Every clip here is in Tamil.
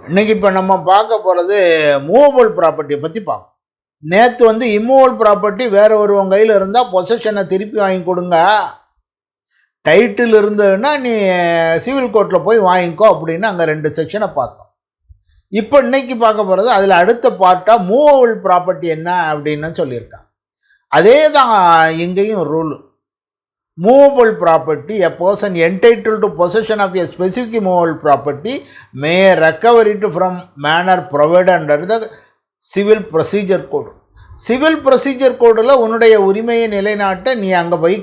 இன்னைக்கு இப்போ நம்ம பார்க்க போகிறது மூவபிள் ப்ராப்பர்ட்டியை பற்றி பார்ப்போம். நேற்று வந்து இம்மூவபிள் ப்ராப்பர்ட்டி வேற ஒருவன் கையில் இருந்தால் பொசஷனை திருப்பி வாங்கி கொடுங்க, டைட்டில் இருந்ததுன்னா நீ சிவில் கோர்ட்டில் போய் வாங்கிக்கோ அப்படின்னு அங்கே 2 செக்ஷனை பார்த்தோம். இப்போ இன்னைக்கு பார்க்க போகிறது அதில் அடுத்த பார்ட்டாக மூவபிள் ப்ராப்பர்ட்டி என்ன அப்படின்னு சொல்லியிருக்காங்க. அதே தான் இங்கேயும் rule. Movable property, a person entitled to possession of a specific movable property may recover it from manner provided under the civil procedure code. Civil procedure கோடில் உன்னுடைய உரிமையை நிலைநாட்ட நீ அங்கே போய்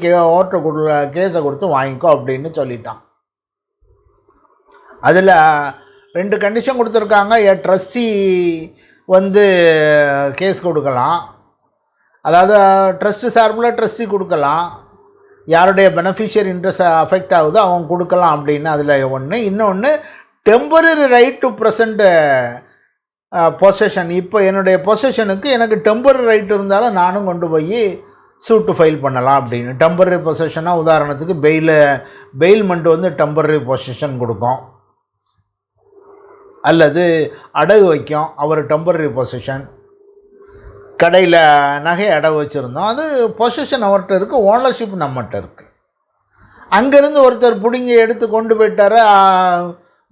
கேஸை கொடுத்து வாங்கிக்கோ அப்படின்னு சொல்லிட்டான். அதில் 2 கண்டிஷன் கொடுத்துருக்காங்க. ட்ரஸ்டி வந்து கேஸ் கொடுக்கலாம், அதாவது ட்ரஸ்ட் சார்பில் ட்ரஸ்டி கொடுக்கலாம், யாருடைய பெனிஃபிஷியரி இன்ட்ரெஸ்ட் அஃபெக்ட் ஆகுதோ அவங்க கொடுக்கலாம் அப்படின்னு அதில் ஒன்று. இன்னொன்று temporary right to present possession. இப்போ என்னுடைய பொசஷனுக்கு எனக்கு டெம்பரரி ரைட் இருந்தாலும் நானும் கொண்டு போய் சூட்டு ஃபைல் பண்ணலாம் அப்படின்னு. டெம்பரரி பொசஷனாக உதாரணத்துக்கு பெயில்மெண்ட் வந்து டெம்பரரி பொசஷன் கொடுக்கும், அல்லது அடகு வைக்கும், அவர் டெம்பரரி பொசஷன். கடையில் நகை அடகு வச்சுருந்தோம், அது பொசிஷன் அவர்கிட்ட இருக்குது, ஓனர்ஷிப் நம்மகிட்ட இருக்குது. அங்கேருந்து ஒருத்தர் பிடிங்கி எடுத்து கொண்டு போயிட்டார்,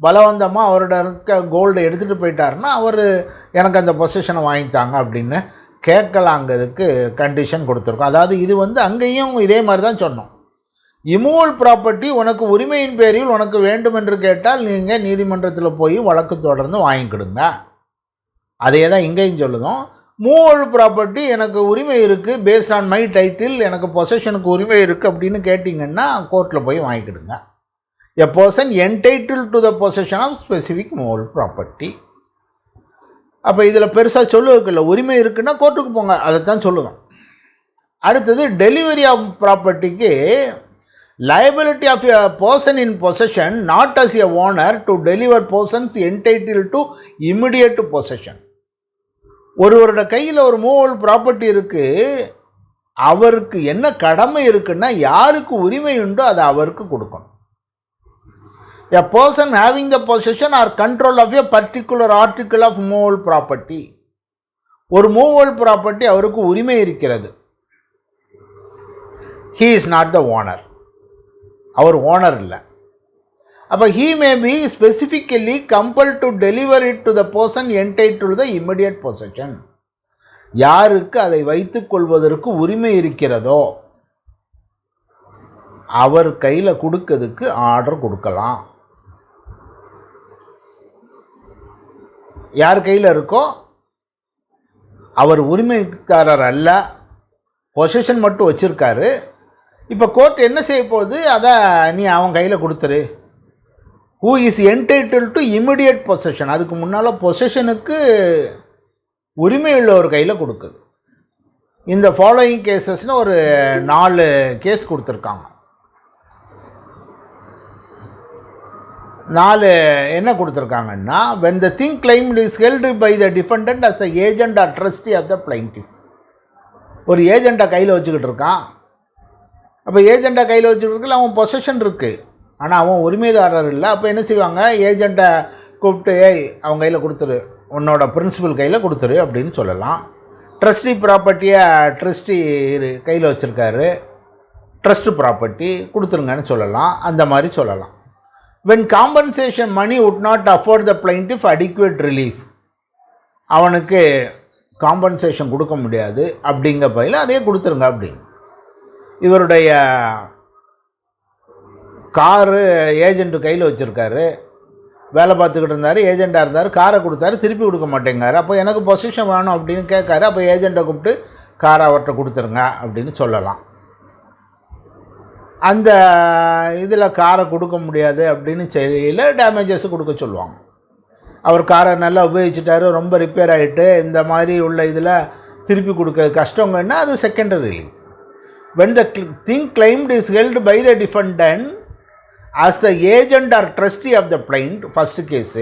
பலவந்தமாக அவரோட இருக்க கோல்டு எடுத்துகிட்டு போயிட்டாருன்னா அவர் எனக்கு அந்த பொசிஷனை வாங்கித்தாங்க அப்படின்னு கேட்கலாங்கிறதுக்கு கண்டிஷன் கொடுத்துருக்கோம். அதாவது இது வந்து அங்கேயும் இதே மாதிரி தான் சொன்னோம். இம்மூவபிள் ப்ராப்பர்ட்டி உனக்கு உரிமையின் பேரில் உனக்கு வேண்டும் என்று கேட்டால் நீங்கள் நீதிமன்றத்தில் போய் வழக்கு தொடர்ந்து வாங்கிக்கிடுங்க. அதே தான் இங்கேயும் சொல்லுதோம். மூவபிள் ப்ராப்பர்ட்டி எனக்கு உரிமை இருக்குது, பேஸ்ட் ஆன் மை டைட்டில் எனக்கு பொசஷனுக்கு உரிமை இருக்குது அப்படின்னு கேட்டிங்கன்னா கோர்ட்டில் போய் வாங்கிக்கிடுங்க. A person entitled to the possession of specific movable property. அப்போ இதில் பெருசாக சொல்லுவதுக்கில்ல, உரிமை இருக்குன்னா கோர்ட்டுக்கு போங்க, அதைத்தான் சொல்லுவோம். அடுத்தது டெலிவரி ஆஃப் ப்ராப்பர்ட்டிக்கு liability of a person in possession not as a owner to deliver persons entitled to immediate possession. ஒருவரோட கையில் ஒரு மூவபிள் ப்ராப்பர்ட்டி இருக்குது, அவருக்கு என்ன கடமை இருக்குன்னா யாருக்கு உரிமை உண்டோ அதை அவருக்கு கொடுக்கணும். A person having the possession or control of a particular article of movable property. ஒரு மூவபிள் ப்ராப்பர்ட்டி அவருக்கு உரிமை இருக்கிறது, he is not the owner, அவர் ஓனர் இல்லை. அப்போ he may be specifically compelled to deliver it to the person entitled to the immediate possession. யாருக்கு அதை வைத்துக் கொள்வதற்கு உரிமை இருக்கிறதோ அவர் கையில் கொடுக்கிறதுக்கு ஆர்டர் கொடுக்கலாம். யார் கையில் இருக்கோ அவர் உரிமைக்காரர் அல்ல, பொசிஷன் மட்டும் வச்சுருக்காரு. இப்போ கோர்ட் என்ன செய்ய போகுது, அதை நீ அவன் கையில் கொடுத்துரு. who is entitled to immediate possession, அதுக்கு முன்னால் பொசஷனுக்கு உரிமை உள்ள ஒரு கையில் கொடுக்குது. இந்த ஃபாலோயிங் கேசஸ்னு ஒரு 4 கேஸ் கொடுத்துருக்காங்க. 4 என்ன கொடுத்துருக்காங்கன்னா, when the thing claimed is held by the defendant as the agent or trustee of the plaintiff. ஒரு ஏஜெண்ட்டை கையில் வச்சுக்கிட்டு இருக்கான். அப்போ ஏஜெண்ட்டை கையில் வச்சுக்கிட்டு அவன் பொசஷன் இருக்குது, ஆனால் அவன் உரிமைதாரர் இல்லை. அப்போ என்ன செய்வாங்க, ஏஜெண்ட்டை கூப்பிட்டு அவங்க கையில் கொடுத்துரு, உன்னோட பிரின்சிபல் கையில் கொடுத்துரு அப்படின்னு சொல்லலாம். ட்ரஸ்டி ப்ராப்பர்ட்டியை ட்ரஸ்டி கையில் வச்சுருக்காரு, ட்ரஸ்ட் ப்ராப்பர்ட்டி கொடுத்துருங்கன்னு சொல்லலாம், அந்த மாதிரி சொல்லலாம். when compensation money would not afford the plaintiff adequate relief, அவனுக்கு காம்பன்சேஷன் கொடுக்க முடியாது அப்படிங்கிற பையில் அதே கொடுத்துருங்க அப்படின்னு. இவருடைய காரு ஏஜெண்ட்டு கையில் வச்சுருக்காரு, வேலை பார்த்துக்கிட்டு இருந்தார், ஏஜெண்ட்டாக இருந்தார், காரை கொடுத்தாரு, திருப்பி கொடுக்க மாட்டேங்காரு. அப்போ எனக்கு பொசிஷன் வேணும் அப்படின்னு கேட்காரு. அப்போ ஏஜெண்ட்டை கூப்பிட்டு காரை அவர்கிட்ட கொடுத்துருங்க அப்படின்னு சொல்லலாம். அந்த இதில் காரை கொடுக்க முடியாது அப்படின்னு செய்யல, டேமேஜஸ் கொடுக்க சொல்லுவாங்க. அவர் காரை நல்லா உபயோகிச்சிட்டாரு, ரொம்ப ரிப்பேர் ஆகிட்டு இந்த மாதிரி உள்ள இதில் திருப்பி கொடுக்க கஷ்டங்கன்னா அது secondary relief. when the thing claimed is held by the defendant as the agent or trustee of the plaintiff, first case.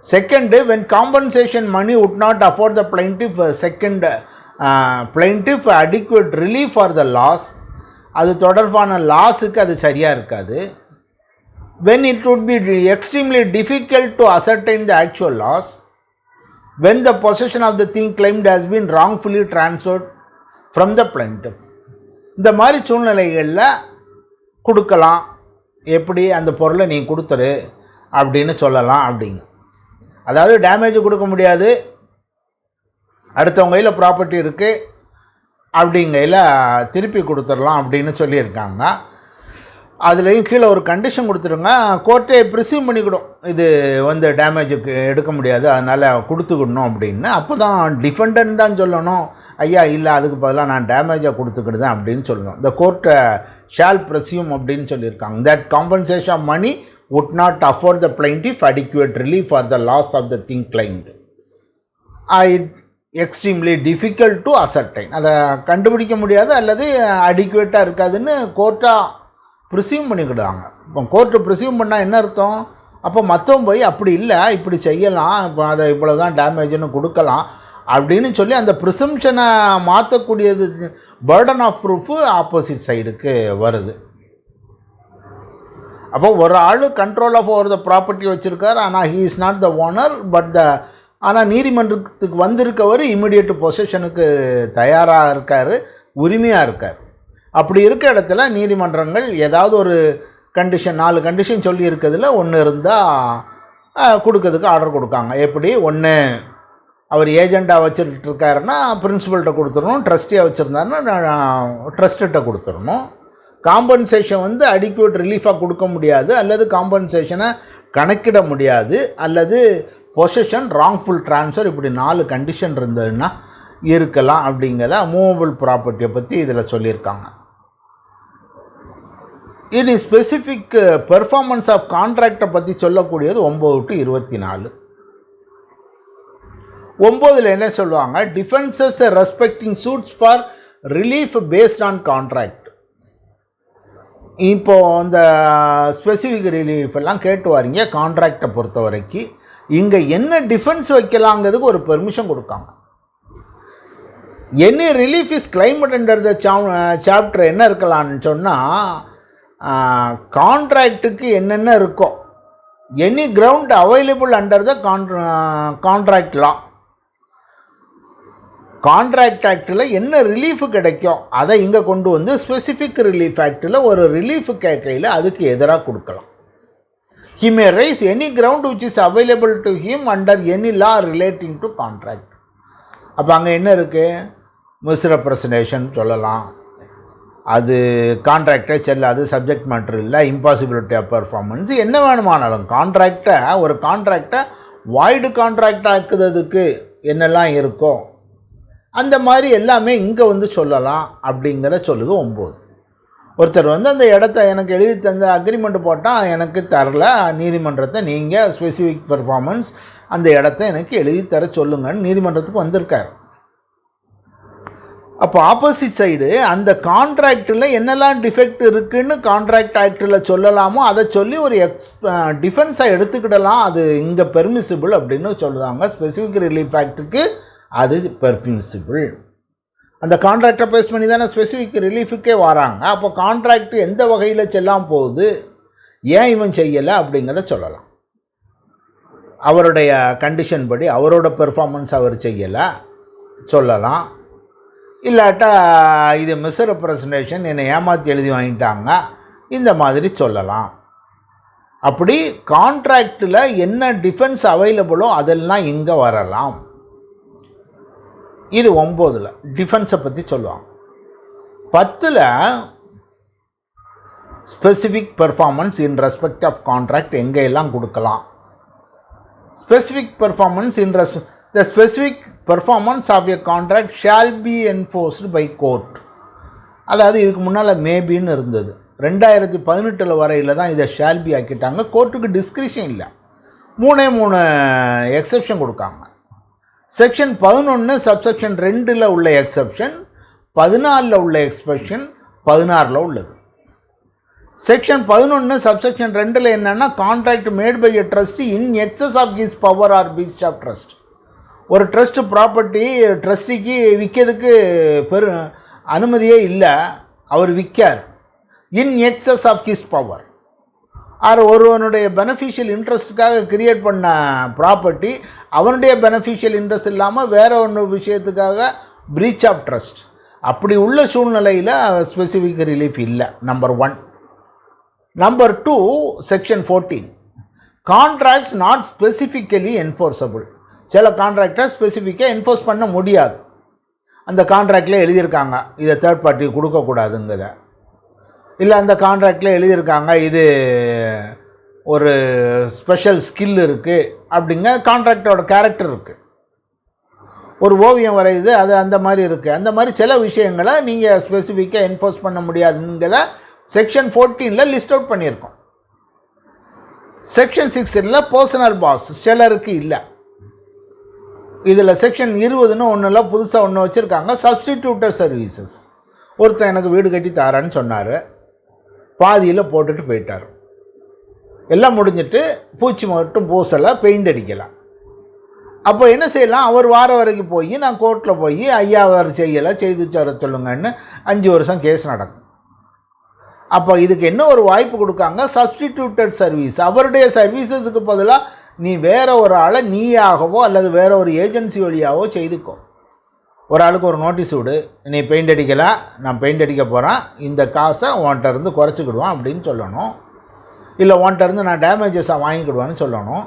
Second, when compensation money would not afford the plaintiff, second plaintiff adequate relief for the loss, அது தொடர்பான லாஸுக்கு அது சரியாக இருக்காது. when it would be extremely difficult to ascertain the actual loss, when the possession of the thing claimed has been wrongfully transferred from the plaintiff. இந்த மாதிரி சூழ்நிலைகளில் கொடுக்கலாம். எப்படி அந்த பொருளை நீ கொடுத்துரு அப்படின்னு சொல்லலாம். அப்படிங்க, அதாவது டேமேஜ் கொடுக்க முடியாது, அடுத்தவங்க கையில் ப்ராப்பர்ட்டி இருக்குது, அப்படிங்கையில் திருப்பி கொடுத்துடலாம் அப்படின்னு சொல்லியிருக்காங்க. அதுலேயும் கீழே ஒரு கண்டிஷன் கொடுத்துருங்க, கோர்ட்டே ப்ரிசீவ் பண்ணிக்கிடும் இது வந்து டேமேஜுக்கு எடுக்க முடியாது, அதனால் கொடுத்துக்கிடணும் அப்படின்னு. அப்போ தான் டிஃபெண்டன்ட் தான் சொல்லணும், ஐயா இல்லை அதுக்கு பதிலாக நான் டேமேஜாக கொடுத்துக்கிடுதேன் அப்படின்னு சொல்லணும். இந்த கோர்ட்டை ஷால் ப்ரிசியூம் அப்படின்னு சொல்லியிருக்காங்க. That compensation of money would not afford the plaintiff adequate relief for the loss of the thing claimed. Extremely difficult to அசர்டைன், அதை கண்டுபிடிக்க முடியாது அல்லது அடிக்குவேட்டாக இருக்காதுன்னு கோர்ட்டாக ப்ரிசீவ் பண்ணிக்கிடுவாங்க. இப்போ கோர்ட்டு ப்ரிசீவ் பண்ணால் என்ன அர்த்தம்? அப்போ மற்றவங்க போய் அப்படி இல்லை இப்படி செய்யலாம், இப்போ அதை இவ்வளோ தான் டேமேஜ்னு கொடுக்கலாம் அப்படின்னு சொல்லி அந்த ப்ரிசம்ஷனை மாற்றக்கூடியது பர்டன் ஆஃப் ப்ரூஃபு ஆப்போசிட் சைடுக்கு வருது. அப்போ ஒரு ஆள் control of over the property வச்சுருக்கார், ஆனால் he is not the owner but ஆனால் நீதிமன்றத்துக்கு வந்திருக்கவர் இமிடியேட் பொசஷனுக்கு தயாராக இருக்கார், உரிமையாக இருக்கார். அப்படி இருக்க இடத்துல நீதிமன்றங்கள் ஏதாவது ஒரு கண்டிஷன் 4 கண்டிஷன் சொல்லி இருக்கிறதுல ஒன்று இருந்தால் கொடுக்கறதுக்கு ஆர்டர் கொடுக்காங்க. எப்படி? ஒன்று, அவர் ஏஜெண்டாக வச்சுட்டு இருக்காருன்னா பிரின்சிபல்கிட்ட கொடுத்துடணும், ட்ரஸ்டியாக வச்சுருந்தாருன்னா ட்ரஸ்ட்டிட்ட கொடுத்துடணும். காம்பன்சேஷன் வந்து அடிக்குவேட் ரிலீஃபாக கொடுக்க முடியாது அல்லது காம்பன்சேஷனை கணக்கிட முடியாது அல்லது பொசஷன் ராங்ஃபுல் ட்ரான்ஸ்ஃபர், இப்படி 4 கண்டிஷன் இருந்ததுன்னா இருக்கலாம். அப்படிங்கிறத மூவபிள் ப்ராப்பர்ட்டியை பற்றி இதில் சொல்லியிருக்காங்க. இனி ஸ்பெசிஃபிக் பெர்ஃபார்மன்ஸ் ஆஃப் கான்ட்ராக்டை பற்றி சொல்லக்கூடியது 9 to 24. 9ல் என்ன சொல்லுவாங்க? Defences respecting shoots for relief based on contract. இப்போது இந்த ஸ்பெசிஃபிக் ரிலீஃப் எல்லாம் கேட்டு வாரீங்க. கான்ட்ராக்டை பொறுத்த வரைக்கும் இங்கே என்ன டிஃபென்ஸ் வைக்கலாங்கிறதுக்கு ஒரு பெர்மிஷன் கொடுக்காங்க. Any relief is claimed under the chapter என்ன இருக்கலான்னு சொன்னால், கான்ட்ராக்டுக்கு என்னென்ன இருக்கோ, any ground available under the contract law, contract ஆக்டில் என்ன ரிலீஃபு கிடைக்கும் அதை இங்கே கொண்டு வந்து ஸ்பெசிஃபிக் ரிலீஃப் ஆக்டில் ஒரு ரிலீஃபு கேட்கையில் அதுக்கு எதிராக கொடுக்கலாம். He may raise any ground which is available to him under any law relating to contract. அப்போ அங்கே என்ன இருக்குது? மிஸ்ரெப்ரசன்டேஷன் சொல்லலாம், அது கான்ட்ராக்டே செல்லாது, சப்ஜெக்ட் மேட்ரு இல்லை, இம்பாசிபிலிட்டி ஆஃப் பர்ஃபார்மன்ஸ், என்ன வேணுமானாலும் ஒரு கான்ட்ராக்டை வாய்டு கான்ட்ராக்ட் ஆக்குறதுக்கு என்னெல்லாம் இருக்கோ அந்த மாதிரி எல்லாமே இங்கே வந்து சொல்லலாம் அப்படிங்கிறத சொல்லுது 9. ஒருத்தர் வந்து அந்த இடத்த எனக்கு எழுதி தந்த அக்ரிமெண்ட் போட்டால் எனக்கு தரல, நீதிமன்றத்தை நீங்கள் ஸ்பெசிஃபிக் பெர்ஃபார்மன்ஸ் அந்த இடத்த எனக்கு எழுதி தர சொல்லுங்கன்னு நீதிமன்றத்துக்கு வந்திருக்கார். அப்போ ஆப்போசிட் சைடு அந்த கான்ட்ராக்டில் என்னெல்லாம் டிஃபெக்ட் இருக்குதுன்னு கான்ட்ராக்ட் ஆக்டில் சொல்லலாமோ அதை சொல்லி ஒரு டிஃபென்ஸாக எடுத்துக்கிடலாம், அது இங்கே பெர்மிசிபிள் அப்படின்னு சொல்லுவாங்க. ஸ்பெசிஃபிக் ரிலீஃப் ஆக்டுக்கு அது பெர்மிசிபிள். அந்த கான்ட்ராக்டை பேஸ் பண்ணி தானே ஸ்பெசிஃபிக் ரிலீஃபுக்கே வராங்க. அப்போ கான்ட்ராக்ட் எந்த வகையில் செல்லாமல் போகுது, ஏன் இவன் செய்யலை அப்படிங்கிறத சொல்லலாம். அவருடைய கண்டிஷன் படி அவரோட பெர்ஃபார்மன்ஸ் அவர் செய்யலை சொல்லலாம். இல்லாட்டா இது மிஸ்ரெப்ரசன்டேஷன், என்னை ஏமாற்றி எழுதி வாங்கிட்டாங்க, இந்த மாதிரி சொல்லலாம். அப்படி கான்ட்ராக்டில் என்ன டிஃபென்ஸ் அவைலபிளோ அதெல்லாம் இங்கே வரலாம். இது 9ல் டிஃபென்ஸை பற்றி சொல்லுவாங்க. 10ல் specific performance in respect of contract எங்கெல்லாம் கொடுக்கலாம். Specific performance in the specific performance of a contract shall be enforced by court. அதாவது இதுக்கு முன்னால் மேபின்னு இருந்தது, 2018 வரையில் தான் இதை ஷால் பி ஆக்கிட்டாங்க. கோர்ட்டுக்கு டிஸ்கிரிஷன் இல்லை, 3 எக்ஸெப்ஷன் கொடுக்காங்க. செக்ஷன் 11 சப்செக்ஷன் 2ல் உள்ள எக்ஸெப்ஷன், 14ல் உள்ள எக்ஸ்பெக்ஷன், 16ல் உள்ளது. செக்ஷன் 11 சப்செக்ஷன் 2ல் என்னென்னா, contract made by a trustee in excess of his power or breach of trust. ஒரு ட்ரஸ்ட் ப்ராப்பர்ட்டி ட்ரஸ்டிக்கு விற்கிறதுக்கு அனுமதியே இல்லை, அவர் விற்கார் in excess of his power. ஒருவனுடைய பெனிஃபிஷியல் இன்ட்ரெஸ்ட்டுக்காக கிரியேட் பண்ண ப்ராப்பர்ட்டி அவனுடைய பெனிஃபிஷியல் இன்ட்ரெஸ்ட் இல்லாமல் வேற ஒன்று விஷயத்துக்காக பிரீச் ஆஃப் ட்ரஸ்ட். அப்படி உள்ள சூழ்நிலையில் ஸ்பெசிஃபிக் ரிலீஃப் இல்லை. Number 1. Number 2, section 14, contracts not specifically enforceable. சில கான்ட்ராக்டை ஸ்பெசிஃபிக்காக என்ஃபோர்ஸ் பண்ண முடியாது. அந்த கான்ட்ராக்டில் எழுதியிருக்காங்க இதை தேர்ட் பார்ட்டி கொடுக்கக்கூடாதுங்கிறத, இல்லை அந்த கான்ட்ராக்டில் எழுதியிருக்காங்க இது ஒரு ஸ்பெஷல் ஸ்கில் இருக்குது அப்படிங்க கான்ட்ராக்டோட கேரக்டர் இருக்குது. ஒரு ஓவியம் வரையுது அது அந்த மாதிரி இருக்குது. அந்த மாதிரி சில விஷயங்களை நீங்கள் ஸ்பெசிஃபிக்காக என்ஃபோர்ஸ் பண்ண முடியாதுங்கிறத செக்ஷன் 14 லிஸ்ட் அவுட் பண்ணியிருக்கோம். செக்ஷன் 6 பர்சனல் பாஸ் சிலருக்கு இல்லை. இதில் செக்ஷன் 20 ஒன்றில் புதுசாக ஒன்று வச்சுருக்காங்க, சப்ஸ்டிடியூட்டர் சர்வீசஸ். ஒருத்தன் எனக்கு வீடு கட்டி தரேன்னு சொன்னார், பாதியில் போட்டுட்டு போயிட்டார். எல்லாம் முடிஞ்சிட்டு பூச்சி மட்டும் பூசலை, பெயிண்ட் அடிக்கலாம். அப்போ என்ன செய்யலாம், அவர் வார வரைக்கும் போய் நான் கோர்ட்டில் போய் ஐயா அவர் செய்யலை செய்து தர சொல்லுங்கன்னு 5 வருஷம் கேஸ் நடக்கும். அப்போ இதுக்கு என்ன ஒரு வாய்ப்பு கொடுக்காங்க, சப்ஸ்டிடியூட்டட் சர்வீஸ். அவருடைய சர்வீசஸுக்கு பதிலாக நீ வேற ஒரு ஆளை நீயாகவோ அல்லது வேற ஒரு ஏஜென்சி வழியாகவோ செய்துக்கோ. ஒரு ஆளுக்கு ஒரு நோட்டீஸ் விடு, நீ பெயிண்ட் அடிக்கலாம், நான் பெயிண்ட் அடிக்க போகிறேன், இந்த காசை உன்கிட்ட இருந்து குறைச்சிக்கிடுவான் அப்படின்னு சொல்லணும். இல்லை உன்கிட்ட இருந்து நான் டேமேஜஸாக வாங்கிக்கிடுவான்னு சொல்லணும்.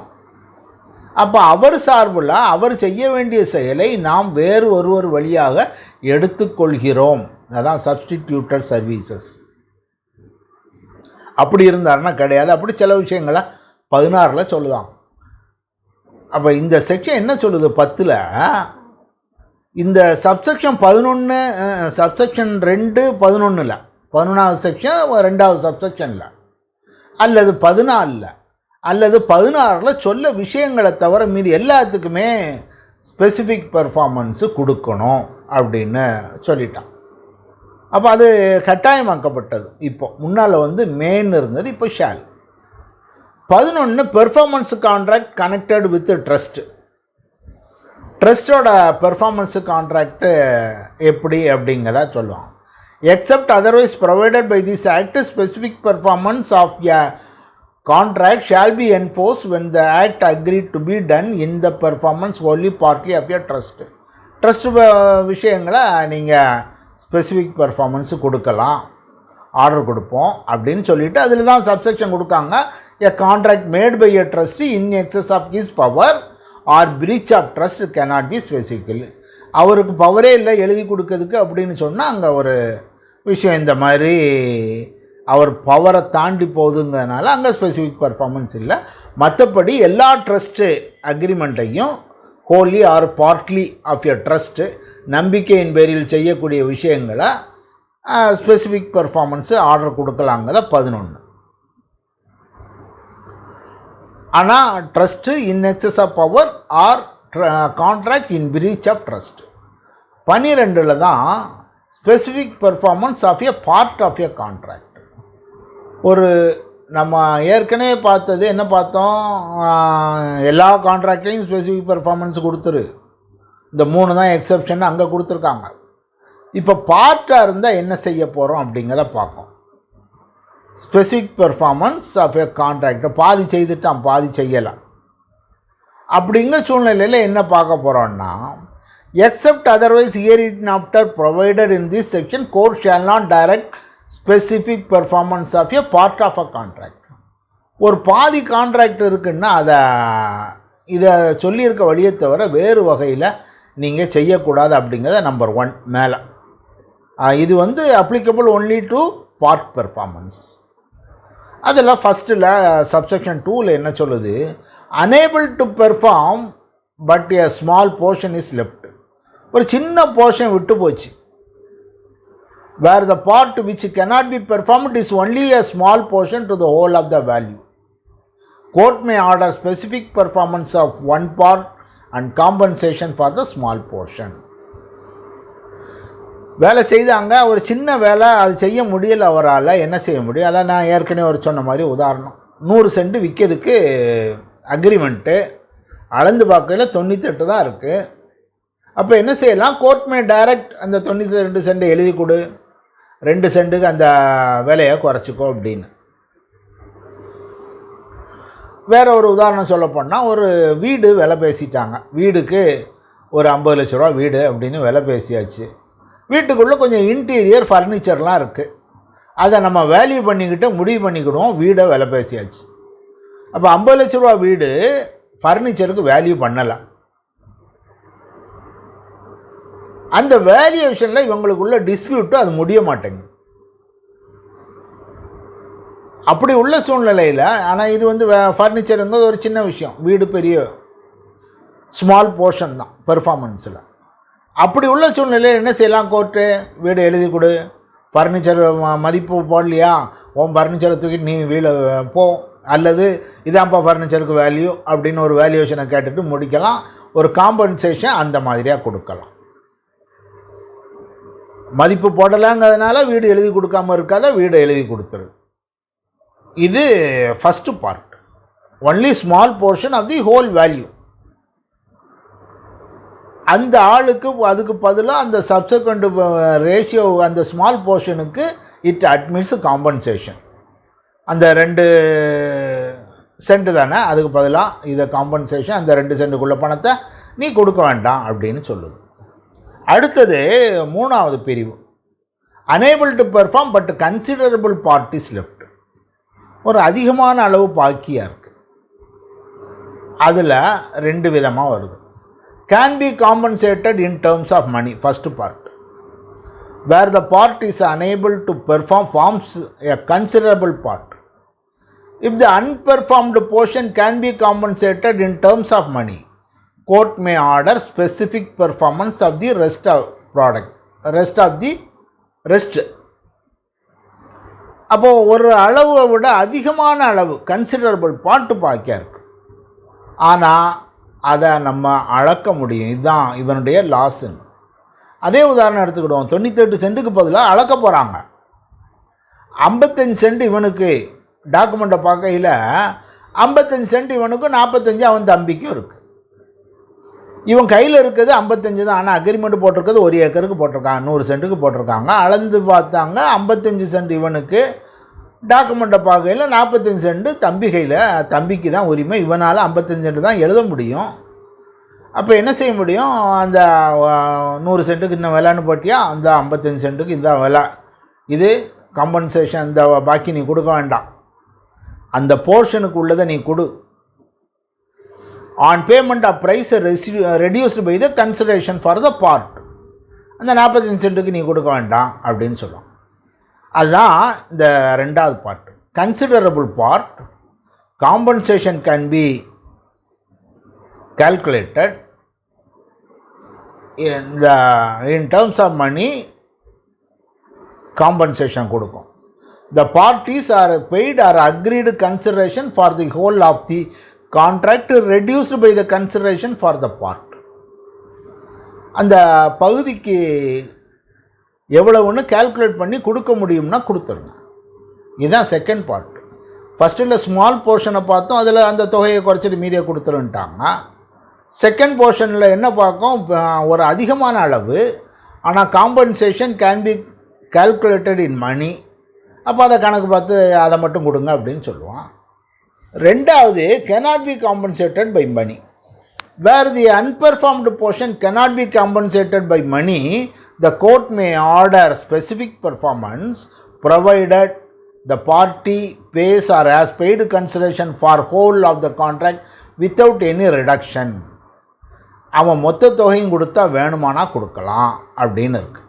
அப்போ அவர் சார்பில் அவர் செய்ய வேண்டிய செயலை நாம் வேறு ஒருவர் வழியாக எடுத்துக்கொள்கிறோம். அதான் சப்ஸ்டிடியூட்டட் சர்வீசஸ். அப்படி இருந்தாருன்னா கிடையாது. அப்படி சில விஷயங்களை 16 சொல்லுதான். அப்போ இந்த செக்ஷன் என்ன சொல்லுது 10, இந்த சப்செக்ஷன் 11 சப்செக்ஷன் 2 11 11வது செக்ஷன் 2வது சப்செக்ஷனில் அல்லது 14 அல்லது 16 சொல்ல விஷயங்களை தவிர மீது எல்லாத்துக்குமே ஸ்பெசிஃபிக் பெர்ஃபார்மன்ஸு கொடுக்கணும் அப்படின்னு சொல்லிட்டான். அப்போ அது கட்டாயமாக்கப்பட்டது. இப்போ முன்னால் மெயின் இருந்தது, இப்போ shall. 11 performance contract connected with trust. ட்ரஸ்டோட பெர்ஃபார்மன்ஸு கான்ட்ராக்டு எப்படி அப்படிங்கிறத சொல்லுவாங்க. Except otherwise provided by this act specific performance of a contract shall be enforced when the act agreed to be done in the performance only partly of your trust. Trust விஷயங்களை நீங்கள் ஸ்பெசிஃபிக் பெர்ஃபார்மன்ஸு கொடுக்கலாம், ஆர்டர் கொடுப்போம் அப்படின்னு சொல்லிவிட்டு அதில் தான் சப்செக்ஷன் கொடுக்காங்க. A contract made by a trust in excess of his power or breach of trust cannot be specifically. அவருக்கு பவரே இல்லை எழுதி கொடுக்கறதுக்கு அப்படின்னு சொன்னால் அங்கே ஒரு விஷயம் இந்த மாதிரி அவர் பவரை தாண்டி போகுதுங்கிறதுனால அங்கே ஸ்பெசிஃபிக் பர்ஃபார்மன்ஸ் இல்லை. மற்றபடி எல்லா ட்ரஸ்ட்டு அக்ரிமெண்ட்டையும் wholly or partly of a trust நம்பிக்கையின் பேரில் செய்யக்கூடிய விஷயங்களை ஸ்பெசிஃபிக் பர்ஃபார்மன்ஸு ஆர்டர் கொடுக்கலாங்கிற 11. ஆனால் trust in excess of power or contract in breach of trust. 12 தான் specific performance of a part of a contract. ஒரு நம்ம ஏற்கனவே பார்த்தது என்ன பார்த்தோம், எல்லா கான்ட்ராக்ட்லையும் ஸ்பெசிஃபிக் பர்ஃபார்மன்ஸ் கொடுத்துரு, இந்த 3 தான் எக்ஸப்ஷன் அங்கே கொடுத்துருக்காங்க. இப்போ பார்ட்டாக இருந்தால் என்ன செய்ய போகிறோம் அப்படிங்கிறத பார்ப்போம். ஸ்பெசிஃபிக் பர்ஃபார்மன்ஸ் ஆஃப் எ கான்ட்ராக்டை பாதி செய்துட்டான், பாதி செய்யலாம். அப்படிங்கிற சூழ்நிலையில் என்ன பார்க்க போகிறோன்னா, except otherwise hereinafter provided in this section court shall not direct specific performance of a part of a contract. ஒரு பாதி கான்ட்ராக்ட் இருக்குன்னா அதை இதை சொல்லியிருக்க வழியை தவிர வேறு வகையில் நீங்கள் செய்யக்கூடாது அப்படிங்கிறத நம்பர் 1 மேலே. இது applicable only to part performance. அதில் ஃபஸ்ட்டில் சப்செக்ஷன் 2 என்ன சொல்லுது, unable to perform but a small portion is left. ஒரு சின்ன போர்ஷன் விட்டு போச்சு. where the part which cannot be performed is only a small portion to the whole of the value. Court may order specific performance of one part and compensation for the small portion. வேலை செய்தாங்க, ஒரு சின்ன வேலை அது செய்ய முடியல, அவரால் என்ன செய்ய முடியும். அதான் நான் ஏற்கனவே ஒரு சொன்ன மாதிரி உதாரணம், 100 சென்ட் விற்கிறதுக்கு அக்ரிமெண்ட்டு அளந்து பார்க்கையில் 98 தான் இருக்குது. அப்போ என்ன செய்யலாம், கோர்ட் மே டைரக்ட் அந்த 92 சென்ட்டை எழுதி கொடு, 2 சென்ட்டுக்கு அந்த விலையை குறைச்சிக்கோ அப்படின்னு. வேறு ஒரு உதாரணம் சொல்லப்போனால் ஒரு வீடு விலை பேசிட்டாங்க. வீடுக்கு ஒரு 50 லட்ச ரூபா வீடு அப்படின்னு விலை பேசியாச்சு. வீட்டுக்குள்ளே கொஞ்சம் இன்டீரியர் ஃபர்னிச்சர்லாம் இருக்குது. அதை நம்ம வேல்யூ பண்ணிக்கிட்டு முடிவு பண்ணிக்கிடுவோம். வீடை விலை பேசியாச்சு. அப்போ 50 லட்ச ரூபா வீடு ஃபர்னிச்சருக்கு வேல்யூ பண்ணலை. அந்த வேல்யூவேஷனில் இவங்களுக்குள்ள டிஸ்பியூட்டு அது முடிய மாட்டேங்குது. அப்படி உள்ள சூழ்நிலையில், ஆனால் இது வந்து ஃபர்னிச்சருங்கிறது ஒரு சின்ன விஷயம், வீடு பெரிய ஸ்மால் போர்ஷன் தான் பெர்ஃபார்மன்ஸில். அப்படி உள்ள சூழ்நிலையில் என்ன செய்யலாம்? கோர்ட்டு வீடு எழுதி கொடு, ஃபர்னிச்சர் மதிப்பு போடலையா, உன் ஃபர்னிச்சரை தூக்கிட்டு நீ வீடு போ, அல்லது இதான்ப்பா ஃபர்னிச்சருக்கு வேல்யூ அப்படின்னு ஒரு வேல்யூவேஷனை கேட்டுட்டு முடிக்கலாம். ஒரு காம்பன்சேஷன் அந்த மாதிரியாக கொடுக்கலாம். மதிப்பு போடலாங்கிறதுனால வீடு எழுதி கொடுக்காமல் இருக்காத, வீடு எழுதி கொடுத்துரு. இது first part. Only small portion of the whole value. அந்த ஆளுக்கு அதுக்கு பதிலாக அந்த சப்சக்வெண்ட் ரேஷியோ அந்த ஸ்மால் போர்ஷனுக்கு இட் அட்மிட்ஸ் காம்பன்சேஷன். அந்த 2 சென்ட் தானே, அதுக்கு பதிலாக இதை காம்பன்சேஷன், அந்த 2 சென்ட்டுக்குள்ள பணத்தை நீ கொடுக்க வேண்டாம் அப்படின்னு சொல்லுது. அடுத்தது 3வது பிரிவு, unable to perform but considerable part is left. ஒரு அதிகமான அளவு பாக்கியாக இருக்குது. அதில் 2 விதமாக வருது. can be compensated in terms of money, first part, where the part is unable to perform forms a considerable part. If the unperformed portion can be compensated in terms of money, court may order specific performance of the rest of the அப்போது ஒரு அளவை விட அதிகமான அளவு கன்சிடரபிள் பார்ட்டு பாக்கியாக இருக்குது. ஆனால் அதை நம்ம அளக்க முடியும். இதுதான் இவனுடைய லாஸுன்னு. அதே உதாரணம் எடுத்துக்கிடுவோம். 98 சென்ட்டுக்கு பதிலாக அளக்க போகிறாங்க. 55 சென்ட் இவனுக்கு டாக்குமெண்ட்டை பார்க்கையில் 55 சென்ட் இவனுக்கும் 45 அவன் தம்பிக்கும் இருக்குது. இவன் கையில் இருக்கிறது 55 தான். ஆனால் அக்ரிமெண்ட் போட்டிருக்கிறது 1 ஏக்கருக்கு போட்டிருக்காங்க, 100 சென்ட்டுக்கு போட்டிருக்காங்க. அளந்து பார்த்தாங்க 55 சென்ட் இவனுக்கு, டாக்குமெண்ட்டை பார்க்கையில் 45 சென்ட் தம்பி கையில். தம்பிக்கு தான் உரிமை. இவனால் 55 சென்ட் தான் எழுத முடியும். அப்போ என்ன செய்ய முடியும்? அந்த 100 சென்ட்டுக்கு இன்னும் விலைன்னு போட்டியா, அந்த 55 சென்ட்டுக்கு இந்த விலை, இது காம்பன்சேஷன், இந்த பாக்கி நீ கொடுக்க வேண்டாம், அந்த போர்ஷனுக்கு உள்ளதை நீ கொடு. on payment of price reduced by the consideration for the part, அந்த 45 சென்ட்டுக்கு நீ கொடுக்க வேண்டாம் அப்படின்னு சொல்லுவோம். அதுதான் இந்த 2வது part. Considerable part, compensation can be calculated in terms of money, compensation கொடுக்கும். The parties are paid or agreed consideration for the whole of the contract reduced by the consideration for the part. அந்த பகுதிக்கு எவ்வளவுன்னு கால்குலேட் பண்ணி கொடுக்க முடியும்னா கொடுத்துருங்க. இதுதான் செகண்ட் பார்ட். ஃபஸ்ட்டில் ஸ்மால் போர்ஷனை பார்த்தோம், அதில் அந்த தொகையை குறைச்சிட்டு மீதியை கொடுத்துருன்ட்டாங்க. செகண்ட் போர்ஷனில் என்ன பார்க்கும்? ஒரு அதிகமான அளவு, ஆனால் காம்பன்சேஷன் கேன் பி கால்குலேட்டட் இன் மணி. அப்போ அதை கணக்கு பார்த்து அதை மட்டும் கொடுங்க அப்படின்னு சொல்லுவான். 2வது cannot be compensated by money, where the unperformed portion cannot be compensated by money, the court may order specific performance provided the party pays or has paid consideration for whole of the contract without any reduction. அவன் மொத்த தொகையும் கொடுத்தா வேணுமானா கொடுக்கலாம் அப்படின்னு இருக்கு.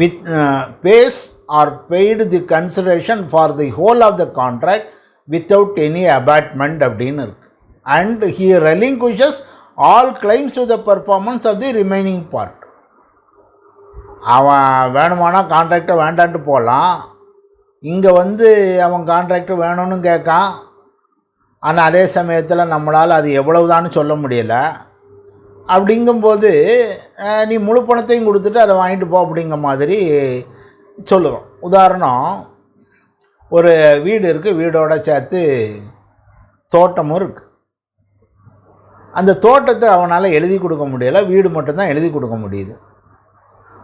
With pays or paid the consideration for the whole of the contract without any abatement அப்படின்னு இருக்கு. And he relinquishes all claims to the performance of the remaining part. அவன் வேணுமானா கான்ட்ராக்டை வேண்டான்ட்டு போகலாம். இங்கே அவன் கான்ட்ராக்டு வேணும்னு கேட்கான். ஆனால் அதே சமயத்தில் நம்மளால் அது எவ்வளவுதான்னு சொல்ல முடியலை. அப்படிங்கும்போது நீ முழு பணத்தையும் கொடுத்துட்டு அதை வாங்கிட்டு போ அப்படிங்கிற மாதிரி சொல்லுவோம். உதாரணம், ஒரு வீடு இருக்குது, வீடோட சேர்த்து தோட்டமும் இருக்குது. அந்த தோட்டத்தை அவனால் எழுதி கொடுக்க முடியலை, வீடு மட்டும்தான் எழுதி கொடுக்க முடியுது.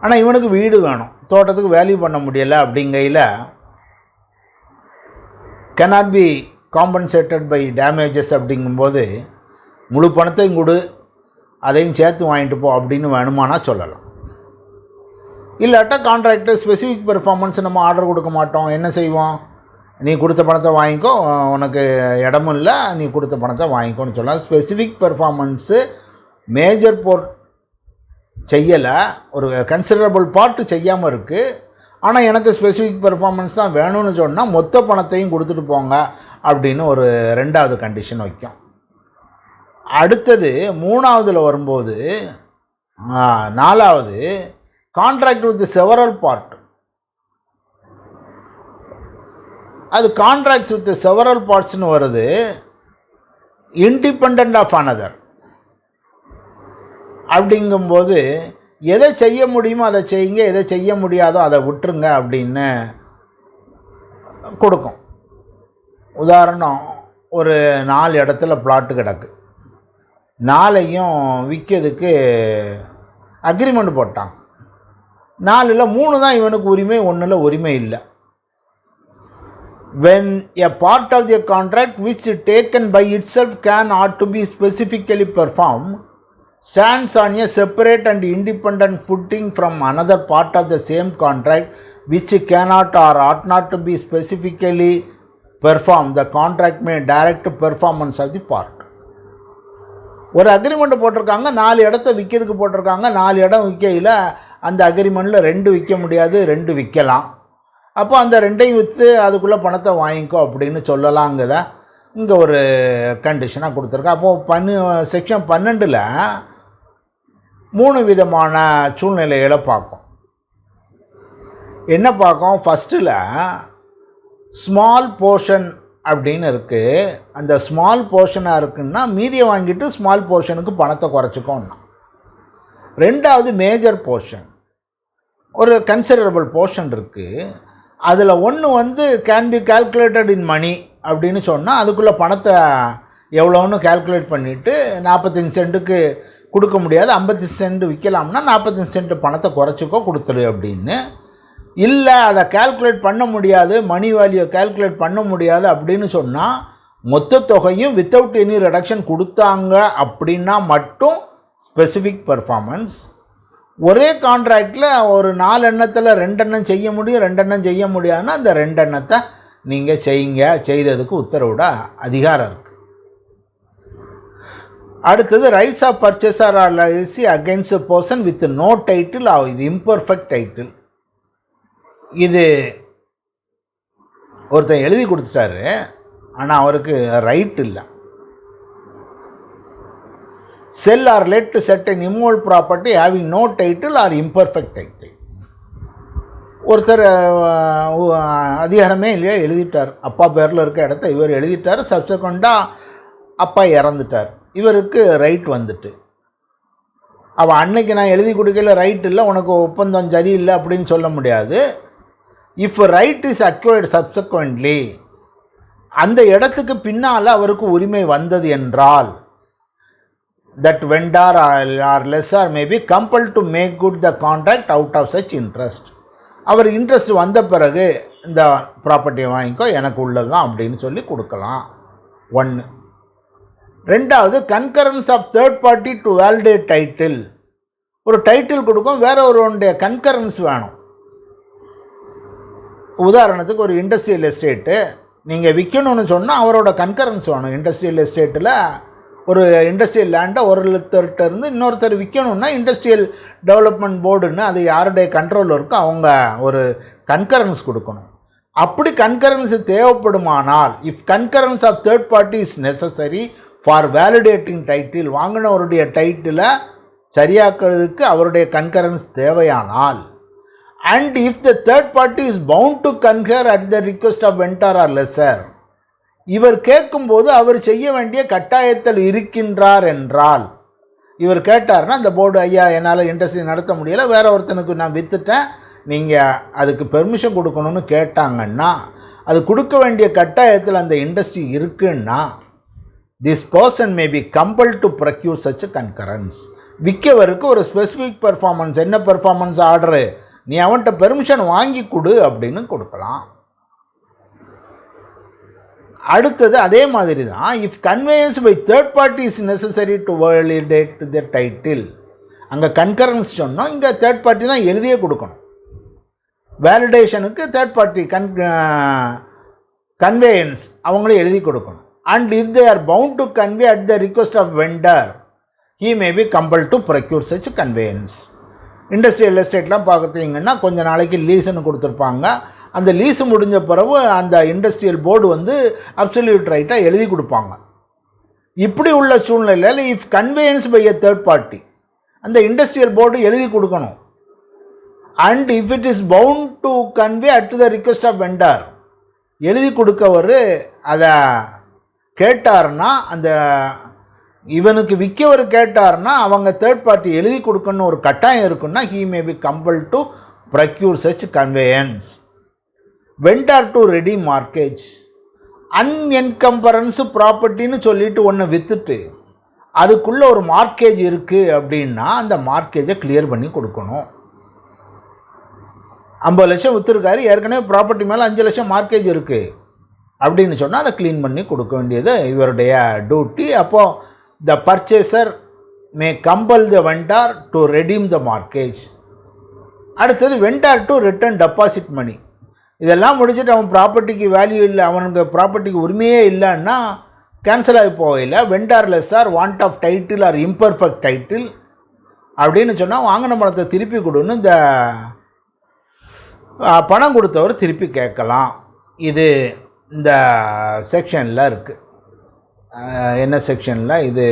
ஆனால் இவனுக்கு வீடு வேணும், தோட்டத்துக்கு வேல்யூ பண்ண முடியலை அப்படிங்கையில் cannot be compensated by damages அப்படிங்கும்போது முழு பணத்தையும் கொடு, அதையும் சேர்த்து வாங்கிட்டு போ அப்படின்னு வேணுமானா சொல்லலாம். இல்லாட்டா கான்ட்ராக்டர் ஸ்பெசிஃபிக் பெர்ஃபார்மன்ஸ் நம்ம ஆர்டர் கொடுக்க மாட்டோம், என்ன செய்வோம், நீ கொடுத்த பணத்தை வாங்கிக்கோ, உனக்கு இடமும் இல்லை, நீ கொடுத்த பணத்தை வாங்கிக்கோன்னு சொல்லலாம். ஸ்பெசிஃபிக் பெர்ஃபார்மன்ஸு மேஜர் போர்ட் செய்யலை, ஒரு கன்சிடரபிள் பார்ட்டு செய்யாமல் இருக்குது, ஆனால் எனக்கு ஸ்பெசிஃபிக் பெர்ஃபார்மன்ஸ் தான் வேணும்னு சொன்னால் மொத்த பணத்தையும் கொடுத்துட்டு போங்க அப்படின்னு ஒரு 2வது கண்டிஷன் வைக்கும். அடுத்தது 3வதுல வரும்போது 4வது கான்ட்ராக்ட் வித் செவரல் பார்ட். அது கான்ட்ராக்ட்ஸ் வித் செவரல் பார்ட்ஸ்னு வருது, இண்டிபெண்ட் ஆஃப் அனதர். அப்படிங்கும்போது எதை செய்ய முடியுமோ அதை செய்யுங்க, எதை செய்ய முடியாதோ அதை விட்டுருங்க அப்படின்னு கொடுக்கும். உதாரணம், ஒரு 4 இடத்துல பிளாட்டு கிடக்கு, 4ஐயும் விற்கிறதுக்கு அக்ரிமெண்ட் போட்டான். 4ல் 3 தான் இவனுக்கு உரிமை, 1ல் உரிமை இல்லை. when a part of the contract which taken by itself can ought to be specifically performed stands on a separate and independent footing from another part of the same contract which cannot or ought not to be specifically performed, the contract may direct performance of the part. ஒரு அக்ரிமெண்ட் போட்டிருக்காங்க, 4 இடத்த விற்கிறதுக்கு போட்டிருக்காங்க, 4 இடம் விற்கையில் அந்த அக்ரிமெண்ட்டில் 2 விற்க முடியாது, 2 விற்கலாம். அப்போ அந்த 2ஐயும் விற்று அதுக்குள்ளே பணத்தை வாங்கிக்கோ அப்படின்னு சொல்லலாங்கிறத இங்கே ஒரு கண்டிஷனாக கொடுத்துருக்கேன். அப்போது செக்ஷன் 12ல் 3 விதமான சூழ்நிலைகளை பார்க்கும். என்ன பார்க்கும்? ஃபஸ்ட்டில் ஸ்மால் போர்ஷன் அப்படின்னு இருக்குது. அந்த ஸ்மால் போர்ஷனாக இருக்குன்னா மீதியை வாங்கிட்டு ஸ்மால் போர்ஷனுக்கு பணத்தை குறைச்சிக்கோன்னா. 2வது மேஜர் போர்ஷன், ஒரு கன்சிடரபிள் போர்ஷன் இருக்குது, அதில் ஒன்று கேன் பி கால்குலேட்டட் இன் மணி அப்படின்னு சொன்னால் அதுக்குள்ளே பணத்தை எவ்வளோன்னு கால்குலேட் பண்ணிவிட்டு 45 சென்ட்டுக்கு கொடுக்க முடியாது, 50 சென்ட் விற்கலாம்னா 45 சென்ட் பணத்தை குறைச்சிக்கோ கொடுத்துரு அப்படின்னு. இல்லை அதை கால்குலேட் பண்ண முடியாது, மணி வேல்யூவை கால்குலேட் பண்ண முடியாது அப்படின்னு சொன்னால் மொத்த தொகையும் வித்தவுட் எனி ரிடக்ஷன் கொடுத்தாங்க அப்படின்னா மட்டும் ஸ்பெசிஃபிக் பெர்ஃபார்மன்ஸ். ஒரே கான்ட்ராக்டில் ஒரு 4 எண்ணத்தில் 2 எண்ணம் செய்ய முடியும், 2 எண்ணம் செய்ய முடியாதுன்னா அந்த 2 எண்ணத்தை நீங்கள் செய்யுங்க, செய்ததுக்கு உத்தரவிட அதிகாரம் இருக்குது. அடுத்தது rights of purchaser or lessee against a person with no title or இது இம்பர்ஃபெக்ட் டைட்டில். இது ஒருத்தன் எழுதி கொடுத்துட்டாரு, ஆனால் அவருக்கு ரைட் இல்லை. Sell or let to certain immovable property having no title or imperfect title. ஒருத்தர் அதிகாரமே இல்லையா எழுதிட்டார், அப்பா பேரில் இருக்க இடத்த இவர் எழுதிட்டார், சப்சக்வெண்ட்டாக அப்பா இறந்துட்டார், இவருக்கு ரைட் வந்துட்டு. அவள் அன்னைக்கு நான் எழுதி கொடுக்கல ரைட் இல்லை, உனக்கு ஒப்பந்தம் சரியில்லை அப்படின்னு சொல்ல முடியாது. இஃப் ரைட் இஸ் அக்வயர்டு சப்சக்வெண்ட்லி, அந்த இடத்துக்கு பின்னால் அவருக்கு உரிமை வந்தது என்றால் that vendor or lessor may be compelled to make good the contract out of such interest. அவர் இன்ட்ரெஸ்ட் வந்த பிறகு இந்த ப்ராப்பர்ட்டியை வாங்கிக்கோ, எனக்கு உள்ளது தான் அப்படின்னு சொல்லி கொடுக்கலாம். 1. 2வது concurrence of third party to validate title. ஒரு டைட்டில் கொடுக்கும், வேற ஒருவனுடைய கன்கரன்ஸ் வேணும். உதாரணத்துக்கு ஒரு இண்டஸ்ட்ரியல் எஸ்டேட்டு நீங்கள் விற்கணும்னு சொன்னால் அவரோட கன்கரன்ஸ் வேணும். இண்டஸ்ட்ரியல் எஸ்டேட்டில் ஒரு இண்டஸ்ட்ரியல் லேண்டை ஒருத்தர்கிட்ட இருந்து இன்னொருத்தர் விற்கணுன்னா இண்டஸ்ட்ரியல் டெவலப்மெண்ட் போர்டுன்னு அது யாருடைய கண்ட்ரோலில் இருக்கோ அவங்க ஒரு கன்கரன்ஸ் கொடுக்கணும். அப்படி கன்கரன்ஸ் தேவைப்படுமானால், if concurrence of third party is necessary for validating title, வாங்கினவருடைய டைட்டிலை சரியாக்குறதுக்கு அவருடைய கன்கரன்ஸ் தேவையானால், and if the third party is bound to concur at the request of vendor or lessor, இவர் கேட்கும்போது அவர் செய்ய வேண்டிய கட்டாயத்தில் இருக்கின்றார் என்றால், இவர் கேட்டார்னா அந்த போர்டு ஐயா என்னால் இண்டஸ்ட்ரி நடத்த முடியலை, வேற ஒருத்தனுக்கு நான் விற்றுட்டேன், நீங்கள் அதுக்கு பெர்மிஷன் கொடுக்கணும்னு கேட்டாங்கன்னா, அது கொடுக்க வேண்டிய கட்டாயத்தில் அந்த இண்டஸ்ட்ரி இருக்குன்னா, this person may be compelled to procure such concurrence. விற்கவருக்கு ஒரு ஸ்பெசிஃபிக் பெர்ஃபார்மன்ஸ், என்ன பெர்ஃபார்மன்ஸ் ஆர்டரு, நீ அவன்கிட்ட பெர்மிஷன் வாங்கி கொடு அப்படின்னு கொடுக்கலாம். அடுத்தது அதே மாதிரி தான், if conveyance by third party is necessary to validate the title. அங்கே கன்கரன்ஸ் சொன்னோம், இங்கே தேர்ட் பார்ட்டி தான் எழுதியே கொடுக்கணும். வேலிடேஷனுக்கு தேர்ட் பார்ட்டி கன்வேயன்ஸ் அவங்களும் எழுதி கொடுக்கணும். And if they are bound to convey at the request of vendor, he may be compelled to procure such conveyance. Industrial எஸ்டேட்லாம் பார்த்தீங்கன்னா கொஞ்சம் நாளைக்கு லீஸுன்னு கொடுத்துருப்பாங்க. அந்த லீஸு முடிஞ்ச பிறகு அந்த இண்டஸ்ட்ரியல் போர்டு வந்து அப்சல்யூட் ரைட்டாக எழுதி கொடுப்பாங்க. இப்படி உள்ள சூழ்நிலையில் if conveyance by a third party, அந்த இண்டஸ்ட்ரியல் போர்டு எழுதி கொடுக்கணும். And if it is bound to convey at the request of vendor, எழுதி கொடுக்கவர் அதை கேட்டார்னா, அந்த இவனுக்கு விற்கவர் கேட்டார்னா அவங்க தேர்ட் பார்ட்டி எழுதி கொடுக்கணும்னு ஒரு கட்டாயம் இருக்குன்னா he may be compelled to procure such conveyance. vendor to redeem mortgage, அன்என்கம்பரன்ஸ் ப்ராப்பர்ட்டின்னு சொல்லிட்டு ஒன்று விற்றுட்டு அதுக்குள்ளே ஒரு மார்க்கேஜ் இருக்குது அப்படின்னா அந்த மார்க்கேஜை கிளியர் பண்ணி கொடுக்கணும். 50 லட்சம் விற்றுருக்காரு, ஏற்கனவே ப்ராப்பர்ட்டி மேலே 5 லட்சம் மார்க்கேஜ் இருக்குது அப்படின்னு சொன்னால் அதை க்ளீன் பண்ணி கொடுக்க வேண்டியது இவருடைய டியூட்டி. அப்போது the purchaser may compel the vendor to redeem the mortgage. அடுத்தது vendor to return deposit money. இதெல்லாம் முடிச்சுட்டு அவன் ப்ராப்பர்ட்டிக்கு வேல்யூ இல்லை, அவனுக்கு ப்ராப்பர்ட்டிக்கு உரிமையே இல்லைன்னா கேன்சல் ஆகி போகல. Vendor lessor want of title or imperfect title அப்படின்னு சொன்னால் வாங்கின பணத்தை திருப்பி கொடுன்னு இந்த பணம் கொடுத்தவர் திருப்பி கேட்கலாம். இது இந்த செக்ஷனில் இருக்குது. என்ன செக்ஷனில் இது?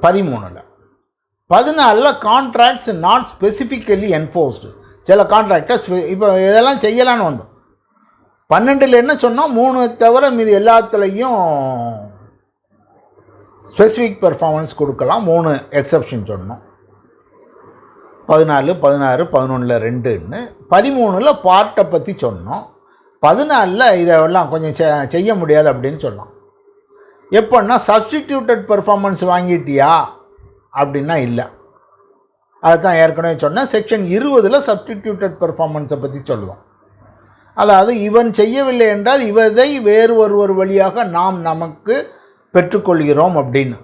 13. 14 கான்ட்ராக்ட்ஸ் நாட் ஸ்பெசிஃபிக்கலி என்ஃபோர்ஸ்டு. சில கான்ட்ராக்டர்ஸ் இப்போ இதெல்லாம் செய்யலான்னு வந்தோம். 12 என்ன சொன்னோம்? 3 தவிர மீது எல்லாத்துலேயும் ஸ்பெசிஃபிக் பெர்ஃபார்மன்ஸ் கொடுக்கலாம். 3 எக்ஸப்ஷன் சொன்னோம். 14, 16, 11 2ன்னு. 13 பார்ட்டை பற்றி சொன்னோம். 14 இதெல்லாம் கொஞ்சம் செய்ய முடியாது அப்படின்னு சொல்லலாம். எப்போன்னா சப்ஸ்டிடியூட்டட் பெர்ஃபார்மன்ஸ் வாங்கிட்டியா அப்படின்னா இல்லை. அதுதான் ஏற்கனவே சொன்னேன். செக்ஷன் 20 சப்ஸ்டிடியூட்டட் பெர்ஃபார்மன்ஸை பற்றி சொல்லுவோம். அதாவது இவன் செய்யவில்லை என்றால் இவதை வேறு ஒருவர் வழியாக நாம் நமக்கு பெற்றுக்கொள்கிறோம் அப்படின்னு.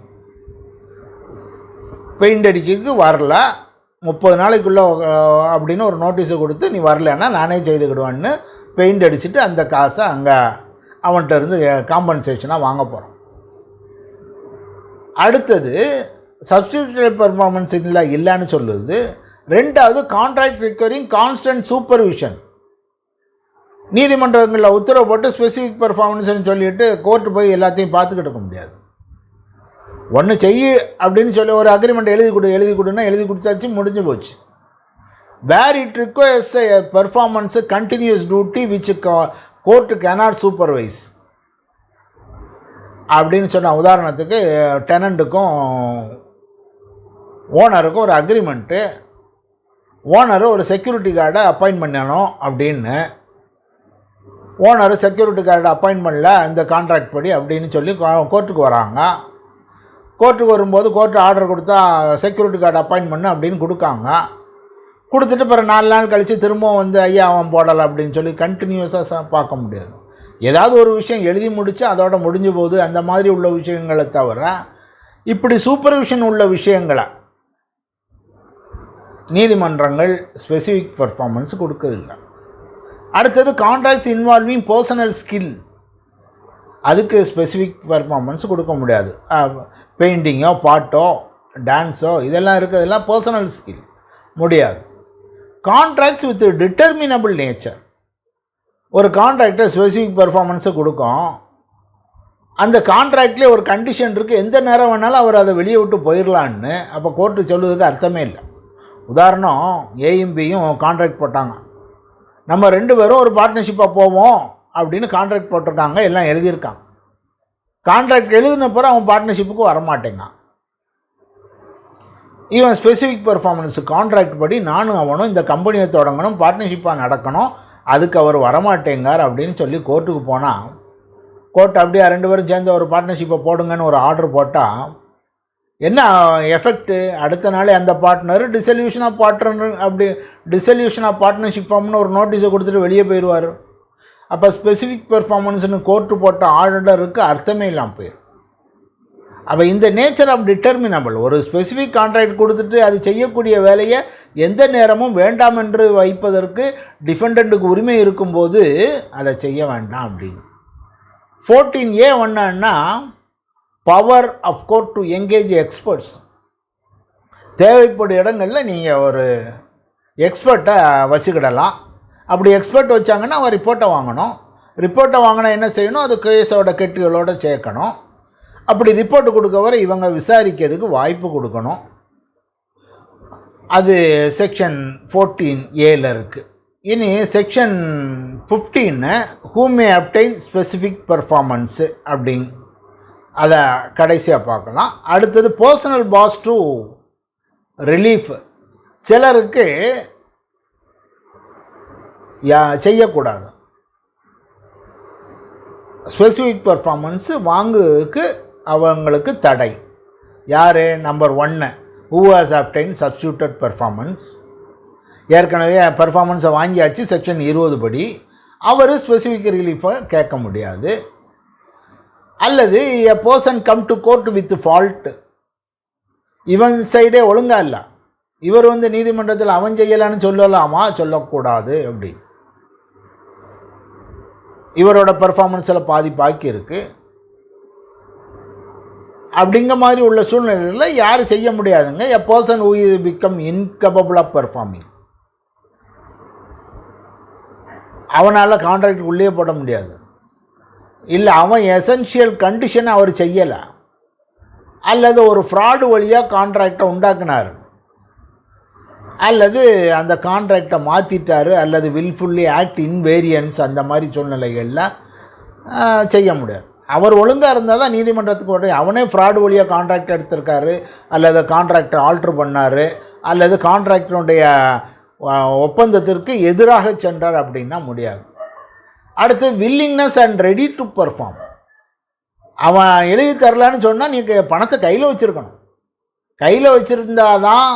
பெயிண்ட் அடிக்கிறதுக்கு வரல, 30 நாளைக்குள்ளே அப்படின்னு ஒரு நோட்டீஸை கொடுத்து நீ வரலன்னா நானே செய்துக்கிடுவேன்னு பெயிண்ட் அடிச்சுட்டு அந்த காசை அங்கே அவன்கிட்ட இருந்து காம்பன்சேஷனாக வாங்க போகிறோம். அடுத்தது சப்ஸ்டிடியூட்டட் பெர்ஃபார்மன்ஸ் இல்லைன்னு சொல்லுது. 2வது கான்ட்ராக்ட் ரிக்வயரிங் கான்ஸ்டன்ட் சூப்பர்விஷன். நீதிமன்றங்களில் உத்தரவு போட்டு ஸ்பெசிஃபிக் பெர்ஃபார்மன்ஸ்னு சொல்லிட்டு கோர்ட்டு போய் எல்லாத்தையும் பார்த்துக்கிட்டு இருக்க முடியாது. ஒன்று செய்ய அப்படின்னு சொல்லி ஒரு அக்ரிமெண்ட் எழுதி கொடுன்னா எழுதி கொடுத்தாச்சு, முடிஞ்சு போச்சு. Where it requires a performance continuous duty which court cannot supervise அப்படின்னு சொன்ன உதாரணத்துக்கு டெனண்ட்டுக்கும் ஓனருக்கும் ஒரு அக்ரிமெண்ட்டு. ஓனரு ஒரு செக்யூரிட்டி கார்டை அப்பாயின்ட் பண்ணணும் அப்படின்னு, ஓனரு செக்யூரிட்டி கார்டை அப்பாயின்ட் பண்ணல இந்த கான்ட்ராக்ட் படி அப்படின்னு சொல்லி கோர்ட்டுக்கு வராங்க. கோர்ட்டுக்கு வரும்போது கோர்ட்டு ஆர்டர் கொடுத்தா செக்யூரிட்டி கார்டு அப்பாயின்ட் பண்ணு அப்படின்னு கொடுக்காங்க. கொடுத்துட்டு பிறகு 4 நாள் கழித்து திரும்பவும் வந்து ஐயா அவன் போடலை அப்படின்னு சொல்லி கண்டினியூஸாக பார்க்க முடியாது. ஏதாவது ஒரு விஷயம் எழுதி முடித்து அதோட முடிஞ்சு போகுது, அந்த மாதிரி உள்ள விஷயங்களை தவிர இப்படி சூப்பர்விஷன் உள்ள விஷயங்களை நீதிமன்றங்கள் ஸ்பெசிஃபிக் பெர்ஃபார்மன்ஸ் கொடுக்கறதில்லை. அடுத்தது கான்ட்ராக்ட்ஸ் இன்வால்விங் பர்சனல் ஸ்கில், அதுக்கு ஸ்பெசிஃபிக் பெர்ஃபார்மன்ஸ் கொடுக்க முடியாது. பெயிண்டிங்கோ பாட்டோ டான்ஸோ இதெல்லாம் இருக்கிறதெல்லாம் பர்சனல் ஸ்கில் முடியாது. கான்ட்ராக்ட்ஸ் வித் டிட்டர்மினபிள் நேச்சர், ஒரு கான்ட்ராக்டர் ஸ்பெசிஃபிக் பெர்ஃபார்மன்ஸை கொடுக்கும். அந்த கான்ட்ராக்ட்லேயே ஒரு கண்டிஷன் இருக்குது, எந்த நேரம் வேணாலும் அவர் அதை வெளியே விட்டு போயிடலான்னு. அப்போ கோர்ட்டு சொல்லுவதுக்கு அர்த்தமே இல்லை. உதாரணம், ஏயும் பியும் கான்ட்ராக்ட் போட்டாங்க, நம்ம 2 பேரும் ஒரு பார்ட்னர்ஷிப்பாக போவோம் அப்படின்னு கான்ட்ராக்ட் போட்டிருக்காங்க, எல்லாம் எழுதியிருக்காங்க. கான்ட்ராக்ட் எழுதின பிறகு அவன் பார்ட்னர்ஷிப்புக்கு வரமாட்டேங்கான். இவன் ஸ்பெசிஃபிக் பெர்ஃபார்மன்ஸ் கான்ட்ராக்ட் படி நானும் அவனும் இந்த கம்பெனியை தொடங்கணும், பார்ட்னர்ஷிப்பாக நடக்கணும், அதுக்கு அவர் வரமாட்டேங்கார் அப்படின்னு சொல்லி கோர்ட்டுக்கு போனால், கோர்ட் அப்படியே 2 பேரும் சேர்ந்து ஒரு பார்ட்னர்ஷிப்பை போடுங்கன்னு ஒரு ஆர்டர் போட்டால் என்ன எஃபெக்ட்டு, அடுத்த நாளே அந்த பார்ட்னர் டிசல்யூஷன் ஆஃப் பார்ட்னர் அப்படி டிசல்யூஷன் ஆஃப் பார்ட்னர்ஷிப் ஃபார்ம்னு ஒரு நோட்டீஸை கொடுத்துட்டு வெளியே போயிடுவார். அப்போ ஸ்பெசிஃபிக் பெர்ஃபார்மன்ஸ்னு கோர்ட்டு போட்ட ஆர்டருக்கு அர்த்தமே இல்லாமல் போயிடும். அப்போ இந்த நேச்சர் ஆஃப் டிட்டர்மினபிள், ஒரு ஸ்பெசிஃபிக் கான்ட்ராக்ட் கொடுத்துட்டு அது செய்யக்கூடிய வேலையை எந்த நேரமும் வேண்டாம் என்று வைப்பதற்கு டிஃபெண்டண்ட்டுக்கு உரிமை இருக்கும்போது அதை செய்ய வேண்டாம் அப்படின்னு. 14A ஒன்றுன்னா power of court to engage experts. தேவைப்படும் இடங்களில் நீங்கள் ஒரு எக்ஸ்பர்ட்டை வச்சுக்கிடலாம். அப்படி எக்ஸ்பர்ட் வச்சாங்கன்னா அவன் ரிப்போர்ட்டை வாங்கணும். ரிப்போர்ட்டை வாங்கினா என்ன செய்யணும், அது கேஸோட கெட்டுகளோடு சேர்க்கணும். அப்படி ரிப்போர்ட்டு கொடுக்க வரை இவங்க விசாரிக்கிறதுக்கு வாய்ப்பு கொடுக்கணும். அது செக்ஷன் 14Aல இருக்குது. இனி section 15 who may obtain specific performance அப்படிங் அதை கடைசியாக பார்க்கலாம். அடுத்தது பர்சனல் பாஸ் டு ரிலீஃப். சிலருக்கு செய்யக்கூடாது ஸ்பெசிஃபிக் பெர்ஃபார்மன்ஸு வாங்குறதுக்கு அவங்களுக்கு தடை. யார்? Number 1 who has obtained substituted performance. ஏற்கனவே பெர்ஃபார்மன்ஸை வாங்கியாச்சு செக்ஷன் 20 படி, அவர் ஸ்பெசிஃபிக் ரிலீஃபை கேட்க முடியாது. அல்லது a person come to court with fault, இவன் சைடே ஒழுங்கா இல்லை, இவர் நீதிமன்றத்தில் அவன் செய்யலான்னு சொல்லலாமா, சொல்லக்கூடாது. அப்படி இவரோட பெர்ஃபார்மன்ஸில் பாதி பாக்கி இருக்குது. அப்படிங்கிற மாதிரி உள்ள சூழ்நிலையில் யார் செய்ய முடியாதுங்க. A person who is become incapable of performing, அவனால் கான்ட்ராக்ட் உள்ளே போட முடியாது. இல்லை அவன் எசென்ஷியல் கண்டிஷனை அவர் செய்யலை, அல்லது ஒரு ஃப்ராடு வழியாக கான்ட்ராக்டை உண்டாக்குனார், அல்லது அந்த கான்ட்ராக்டை மாற்றிட்டார், அல்லது வில்ஃபுல்லி ஆக்ட் இன்வேரியன்ஸ், அந்த மாதிரி சூழ்நிலைகளில் செய்ய முடியாது. அவர் ஒழுங்காக இருந்தால் தான் நீதிமன்றத்துக்கு உடனே அவனே ஃப்ராடு வழியாக கான்ட்ராக்ட் எடுத்திருக்காரு, அல்லது கான்ட்ராக்டை ஆல்ட்ரு பண்ணார், அல்லது கான்ட்ராக்டினுடைய ஒப்பந்தத்திற்கு எதிராக சென்றார் அப்படின்னா முடியாது. அடுத்து willingness and ready to perform. அவன் எழுதி தரலான்னு சொன்னால் நீங்கள் பணத்தை கையில் வச்சுருக்கணும், கையில் வச்சுருந்தால் தான்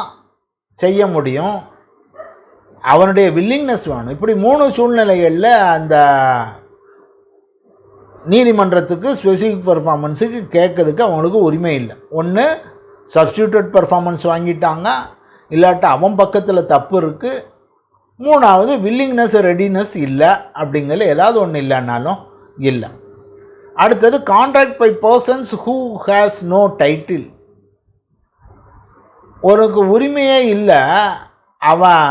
செய்ய முடியும். அவனுடைய வில்லிங்னஸ் வேணும். இப்படி 3 சூழ்நிலைகளில் அந்த நீதிமன்றத்துக்கு ஸ்பெசிஃபிக் பெர்ஃபார்மன்ஸுக்கு கேட்கறதுக்கு அவங்களுக்கு உரிமை இல்லை. ஒன்று சப்ஸ்டியூட்டட் பெர்ஃபார்மன்ஸ் வாங்கிட்டாங்க, இல்லாட்டா அவன் பக்கத்தில் தப்பு இருக்குது. 3வது வில்லிங்னஸ் ரெடினஸ் இல்லை, அப்படிங்கிற ஏதாவது ஒன்று இல்லைன்னாலும் இல்லை. அடுத்தது contract by persons who has no title. உனக்கு உரிமையே இல்லை, அவன்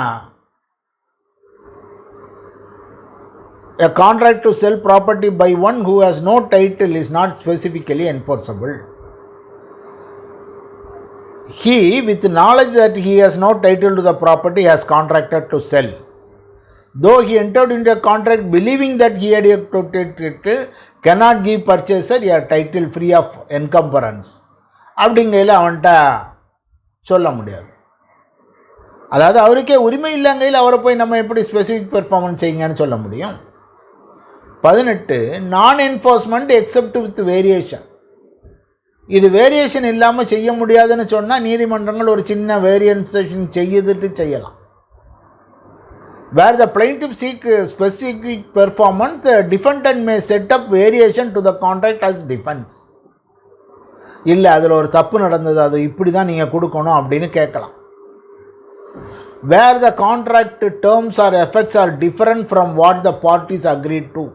a contract to sell property by one who has no title is not specifically enforceable. He, with knowledge that he has no title to the property, has contracted to sell. Though he entered into a contract believing that he had a title, cannot give purchaser a title free of encumbrance. அப்படிங்கையில் அவன்கிட்ட சொல்ல முடியாது. அதாவது அவருக்கே உரிமை இல்லைங்கையில் அவரை போய் நம்ம எப்படி ஸ்பெசிஃபிக் பெர்ஃபார்மன்ஸ் செய்யுங்கன்னு சொல்ல முடியும். 18 நான் என்ஃபோர்ஸ்மெண்ட் எக்ஸப்ட் வித் வேரியேஷன். இது வேரியேஷன் இல்லாமல் செய்ய முடியாதுன்னு சொன்னால் நீதிமன்றங்கள் ஒரு சின்ன வேரியன்சேஷன் செய்துட்டு செய்யலாம். Where the plaintiff seek specific performance, the defendant may set up variation to the contract as defence. இல்லை அதில் ஒரு தப்பு நடந்தது, அது இப்படி தான் நீங்கள் கொடுக்கணும் அப்படின்னு கேட்கலாம். Where the contract terms or effects are different from what the parties agreed to.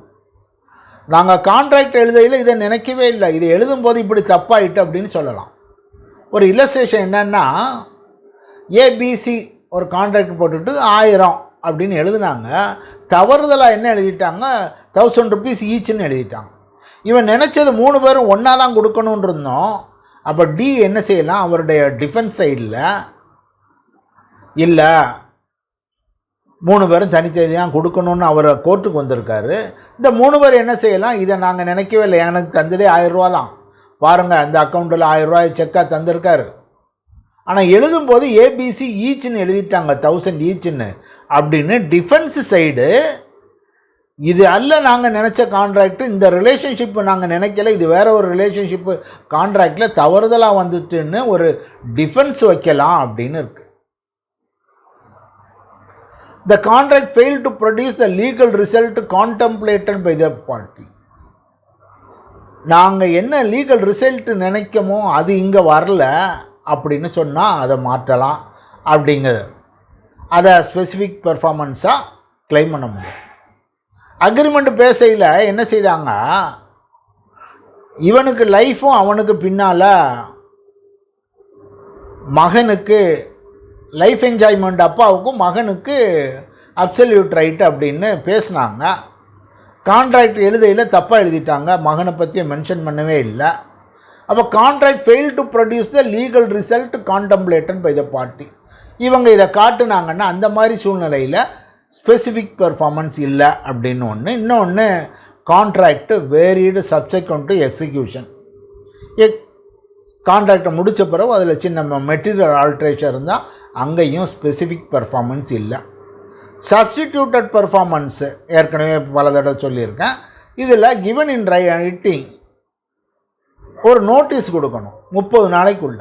நாங்கள் கான்ட்ராக்ட் எழுதையில் இதை நினைக்கவே இல்லை, இது எழுதும்போது இப்படி தப்பாயிட்டு அப்படின்னு சொல்லலாம். ஒரு இல்லஸ்ட்ரேஷன் என்னென்னா, ஏபிசி ஒரு கான்ட்ராக்ட் போட்டுட்டு 1000 அப்படின்னு எழுதுனாங்க. தவறுதலாக என்ன எழுதிட்டாங்க, 1000 rupees ஈச்சுன்னு எழுதிட்டாங்க. இவன் நினச்சது 3 பேரும் ஒன்றா தான் கொடுக்கணுன்னு இருந்தோம். அப்போ டி என்ன செய்யலாம், அவருடைய டிஃபென்ஸ் சைடில் இல்லை 3 பேரும் தனித்தனியாக கொடுக்கணுன்னு அவர் கோர்ட்டுக்கு வந்திருக்காரு. இந்த 3 பேர் என்ன செய்யலாம், இதை நாங்கள் நினைக்கவே இல்லை, எனக்கு தந்ததே 1000 ரூபா தான், பாருங்கள் அந்த அக்கௌண்ட்டில் 1000 ரூபாய் செக்காக தந்திருக்காரு. ஆனால் எழுதும்போது ஏபிசி ஈச்சுன்னு எழுதிட்டாங்க, 1000 ஈச்சுன்னு அப்படின்னு. டிஃபென்ஸ் சைடு இது அல்ல நாங்கள் நினச்ச கான்ட்ராக்ட், இந்த ரிலேஷன்ஷிப்பு நாங்கள் நினைக்கல, இது வேற ஒரு ரிலேஷன்ஷிப்பு கான்ட்ராக்டில் தவறுதலாக வந்துட்டுன்னு ஒரு டிஃபென்ஸ் வைக்கலாம் அப்படின்னு இருக்கு. The contract failed to produce the legal result contemplated by the party. நாங்கள் என்ன லீகல் ரிசல்ட் நினைக்கமோ அது இங்கே வரல அப்படின்னு சொன்னால் அதை மாற்றலாம் அப்படிங்கிறது, அதை ஸ்பெசிஃபிக் பெர்ஃபார்மன்ஸாக கிளைம் பண்ண முடியும். அக்ரிமெண்ட் பேசையில் என்ன செய்தாங்க, இவனுக்கு லைஃப்பும் அவனுக்கு பின்னால் மகனுக்கு லைஃப் என்ஜாய்மெண்ட், அப்பாவுக்கும் மகனுக்கு அப்சல்யூட் ரைட் அப்படின்னு பேசினாங்க. கான்ட்ராக்ட் எழுதையில் தப்பாக எழுதிட்டாங்க, மகனை பற்றி மென்ஷன் பண்ணவே இல்லை. அப்போ contract fail to produce the legal result contemplated by the party. இவங்க இதை காட்டுனாங்கன்னா அந்த மாதிரி சூழ்நிலையில் ஸ்பெசிஃபிக் பெர்ஃபார்மன்ஸ் இல்லை அப்படின்னு ஒன்று. இன்னொன்று, கான்ட்ராக்ட் வேரிடு சப்செக்வெண்ட் டு எக்ஸிக்யூஷன். கான்ட்ராக்டை முடித்த பிறகு அதில் சின்ன மெட்டீரியல் ஆல்ட்ரேஷன் இருந்தால் அங்கேயும் ஸ்பெசிஃபிக் பெர்ஃபார்மன்ஸ் இல்லை. சப்ஸ்டிடியூட்டட் பெர்ஃபார்மன்ஸு ஏற்கனவே பல தடவை சொல்லியிருக்கேன். இதில் கிவன் இன் ரைட்டிங் ஒரு நோட்டீஸ் கொடுக்கணும் 30 நாளைக்குள்ள.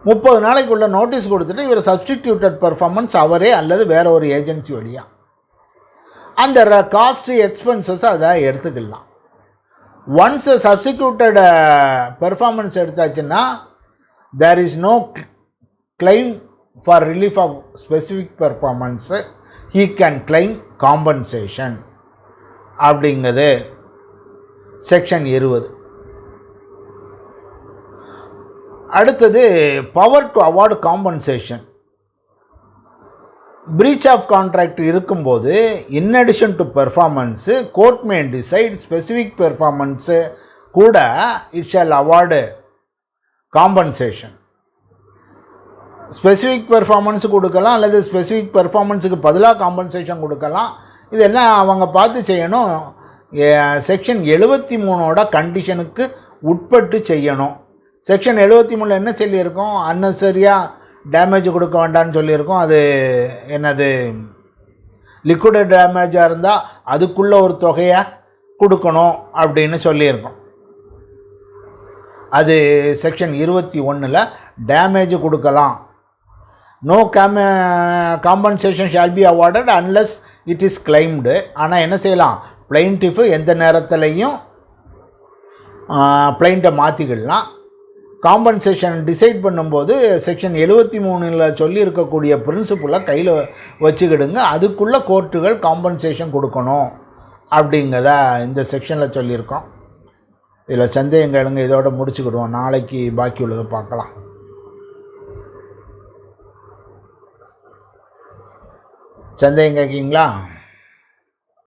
30 நாளைக்குள்ள நோட்டீஸ் கொடுத்துட்டு இவர் சப்ஸ்டிடியூட்டட் பெர்ஃபார்மன்ஸ் அவரே அல்லது வேறு ஒரு ஏஜென்சி வழியாக அந்த காஸ்ட் எக்ஸ்பென்சஸ் அதை எடுத்துக்கலாம். ஒன்ஸ் சப்ஸ்டிடியூட்டட் பெர்ஃபார்மன்ஸ் எடுத்தாச்சுன்னா there is no claim for relief of specific performance, he can claim compensation அப்படிங்கிறது செக்ஷன் 20. அடுத்தது power to award compensation. Breach of contract இருக்கும்போது in addition to performance court may decide specific performance கூட it shall award compensation. Specific performance கொடுக்கலாம் அல்லது ஸ்பெசிஃபிக் பெர்ஃபார்மன்ஸுக்கு பதிலாக காம்பன்சேஷன் கொடுக்கலாம். இதெல்லாம் அவங்க பார்த்து செய்யணும். செக்ஷன் 73 கண்டிஷனுக்கு உட்பட்டு செய்யணும். செக்ஷன் 73 என்ன சொல்லியிருக்கோம், அன்னெசரியாக டேமேஜ் கொடுக்க வேண்டாம்னு சொல்லியிருக்கோம். அது என்னது, லிக்விட் டேமேஜாக இருந்தால் அதுக்குள்ளே ஒரு தொகையை கொடுக்கணும் அப்படின்னு சொல்லியிருக்கோம். அது செக்ஷன் 21 டேமேஜ் கொடுக்கலாம். No compensation shall be awarded unless it is claimed. ஆனால் என்ன செய்யலாம், பிளைன்டிஃபு எந்த நேரத்துலையும் பிளைண்ட்டை மாற்றிக்கிடலாம். காம்பன்சேஷன் டிசைட் பண்ணும்போது செக்ஷன் 73 சொல்லியிருக்கக்கூடிய பிரின்சிபலை கையில் வச்சுக்கிடுங்க. அதுக்குள்ளே கோர்ட்டுகள் காம்பன்சேஷன் கொடுக்கணும் அப்படிங்கிறத இந்த செக்ஷனில் சொல்லியிருக்கோம். இதில் சந்தேகங்களுங்க இதோட முடிச்சுக்கிடுவோம். நாளைக்கு பாக்கி உள்ளதை பார்க்கலாம். சந்தேகம் கேட்குறீங்களா?